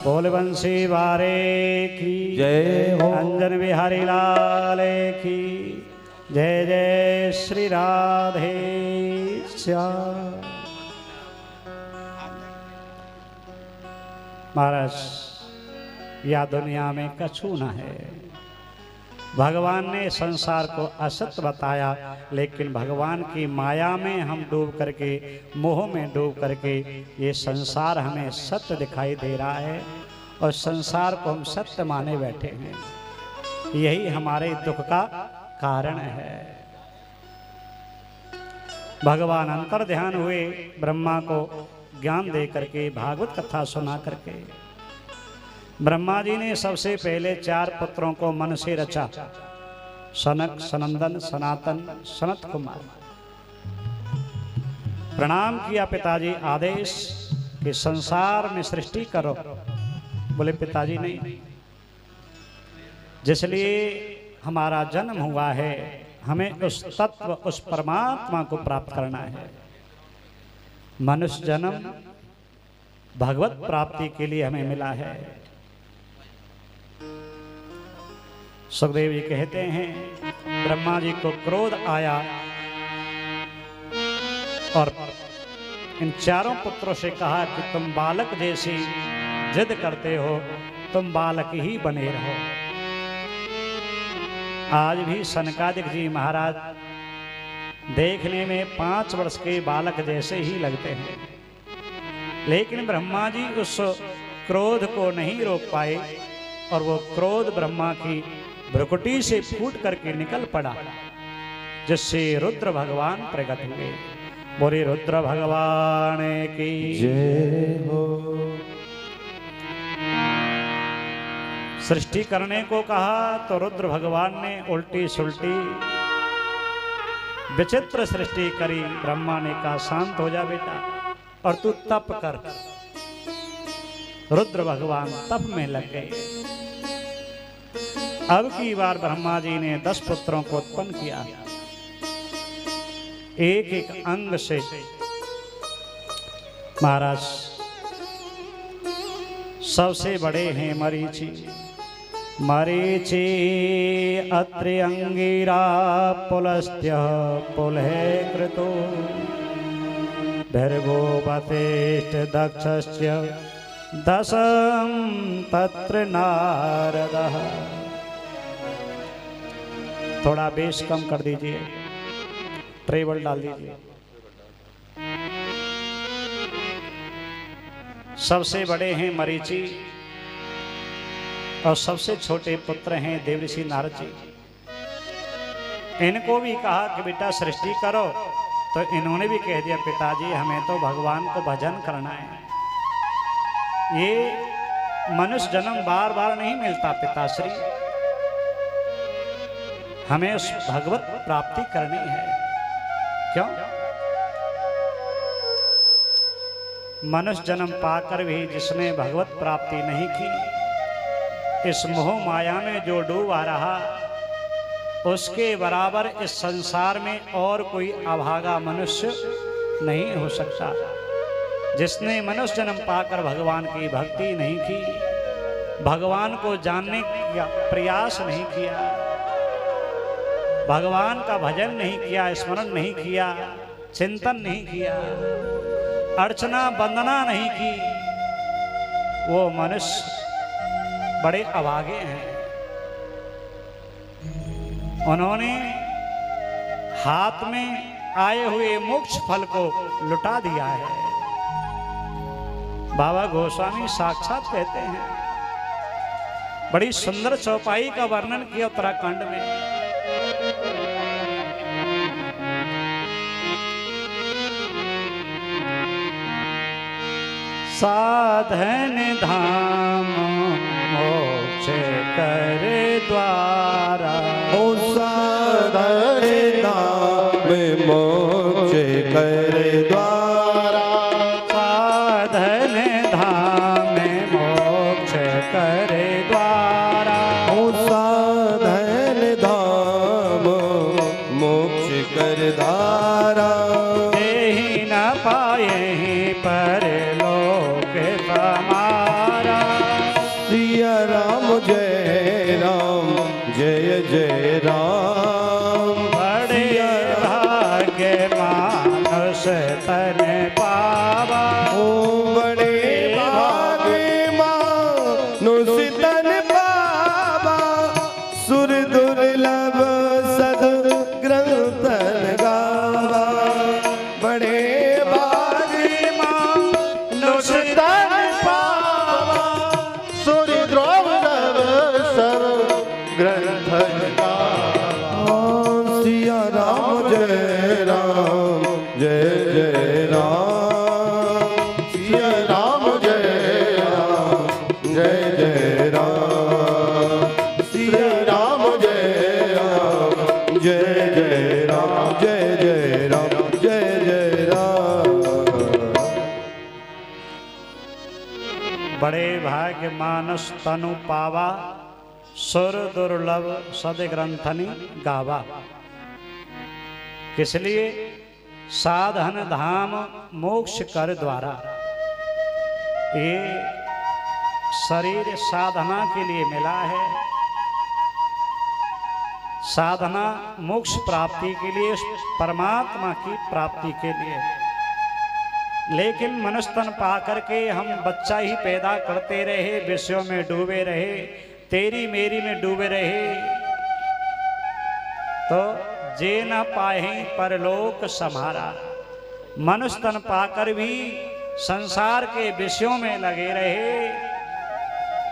बोल बंसी वारे की जय हो। अंजन बिहारी लाल की जय जय श्री राधे श्याम। महाराज या दुनिया में कछु न है। भगवान ने संसार को असत्य बताया, लेकिन भगवान की माया में हम डूब करके, मोह में डूब करके ये संसार हमें सत्य दिखाई दे रहा है और संसार को हम सत्य माने बैठे हैं। यही हमारे दुख का कारण है। भगवान अंतर ध्यान हुए, ब्रह्मा को ज्ञान दे करके, भागवत कथा सुना करके। ब्रह्मा जी ने सबसे पहले 4 पुत्रों को मन से रचा, सनक, सनंदन, सनातन, सनत कुमार। प्रणाम किया पिताजी आदेश कि संसार में सृष्टि करो। बोले पिताजी नहीं, जिसलिए हमारा जन्म हुआ है, हमें उस तत्व, उस परमात्मा को प्राप्त करना है। मनुष्य जन्म भगवत प्राप्ति के लिए हमें मिला है। सुखदेव जी कहते हैं, ब्रह्मा जी को क्रोध आया और इन 4 पुत्रों से कहा कि तुम बालक जैसी जिद करते हो, तुम बालक ही बने रहो। आज भी सनकादिक जी महाराज देखने में 5 वर्ष के बालक जैसे ही लगते हैं, लेकिन ब्रह्मा जी उस क्रोध को नहीं रोक पाए और वो क्रोध ब्रह्मा की भ्रुकुटी से फूट करके निकल पड़ा, जिससे रुद्र भगवान प्रकट हुए। बोले रुद्र भगवान की जय हो। सृष्टि करने को कहा तो रुद्र भगवान ने उल्टी सुल्टी विचित्र सृष्टि करी। ब्रह्मा ने कहा शांत हो जा बेटा और तू तप कर। रुद्र भगवान तप में लग गए। अब की बार ब्रह्मा जी ने 10 पुत्रों को उत्पन्न किया, एक एक अंग से। महाराज सबसे बड़े हैं मरीचि। मरीचि अत्रि अंगिरा पुलस्त्य पुलहे कृतो भर्गो वसिष्ठ दक्षस्य दशम तत्र नारदः। थोड़ा बेस कम कर दीजिए, ट्रेबल डाल दीजिए। सबसे बड़े हैं मरीचि और सबसे छोटे पुत्र हैं देवऋषि नारद जी। इनको भी कहा कि बेटा सृष्टि करो, तो इन्होंने भी कह दिया पिताजी हमें तो भगवान को भजन करना है। ये मनुष्य जन्म बार बार नहीं मिलता पिताश्री, हमें उस भगवत प्राप्ति करनी है। क्यों? मनुष्य जन्म पाकर भी जिसने भगवत प्राप्ति नहीं की, इस मोह माया में जो डूबा रहा, उसके बराबर इस संसार में और कोई अभागा मनुष्य नहीं हो सकता। जिसने मनुष्य जन्म पाकर भगवान की भक्ति नहीं की, भगवान को जानने का प्रयास नहीं किया, भगवान का भजन नहीं किया, स्मरण नहीं किया, चिंतन नहीं किया, अर्चना वंदना नहीं की, वो मनुष्य बड़े अभागे हैं। उन्होंने हाथ में आए हुए मोक्ष फल को लुटा दिया है। बाबा गोस्वामी साक्षात कहते हैं, बड़ी सुंदर चौपाई का वर्णन किया उत्तराखंड में। साधन धाम मोक्ष कर द्वारा, ओ साधन धाम मोक्ष कर द्वारा। साधन धाम मोक्ष कर द्वारा, ओ साधन धाम मोक्ष कर द्वारा। देहि न पाए पर लोक समारा। नुसितन पावा सुर दुर्लभ सद ग्रंथन गावा बड़े बागी मां नुसितन पावा सुर दुर्लभ सद ग्रंथन गावा। सिया राम जय राम जय जय राम सिया राम जय राम जय जय राम सिया राम जय राम जय जय राम जय जय राम जय जय राम। बड़े भाग्य मानस तनु पावा सुर दुर्लभ सद ग्रंथनि गावा। किस लिए? साधन धाम मोक्ष कर द्वारा। ये शरीर साधना के लिए मिला है, साधना मोक्ष प्राप्ति के लिए, परमात्मा की प्राप्ति के लिए। लेकिन मनुष्य तन पा करके हम बच्चा ही पैदा करते रहे, विषयों में डूबे रहे, तेरी मेरी में डूबे रहे, तो जे न पाए परलोक समारा। मनुष्य तन पाकर भी संसार के विषयों में लगे रहे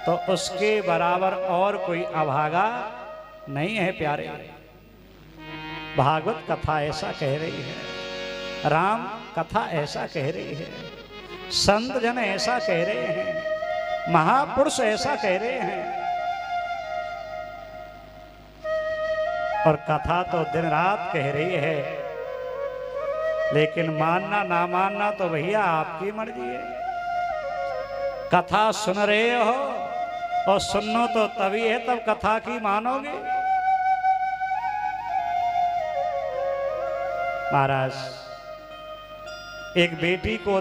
तो उसके बराबर और कोई अभागा नहीं है प्यारे। भागवत कथा ऐसा कह रही है, राम कथा ऐसा कह रही है, संत जन ऐसा कह रहे हैं, महापुरुष ऐसा कह रहे हैं। और कथा तो दिन रात कह रही है, लेकिन मानना ना मानना तो भैया आपकी मर्जी है। कथा सुन रहे हो और सुनो तो तभी है तब कथा की मानोगे। महाराज एक बेटी को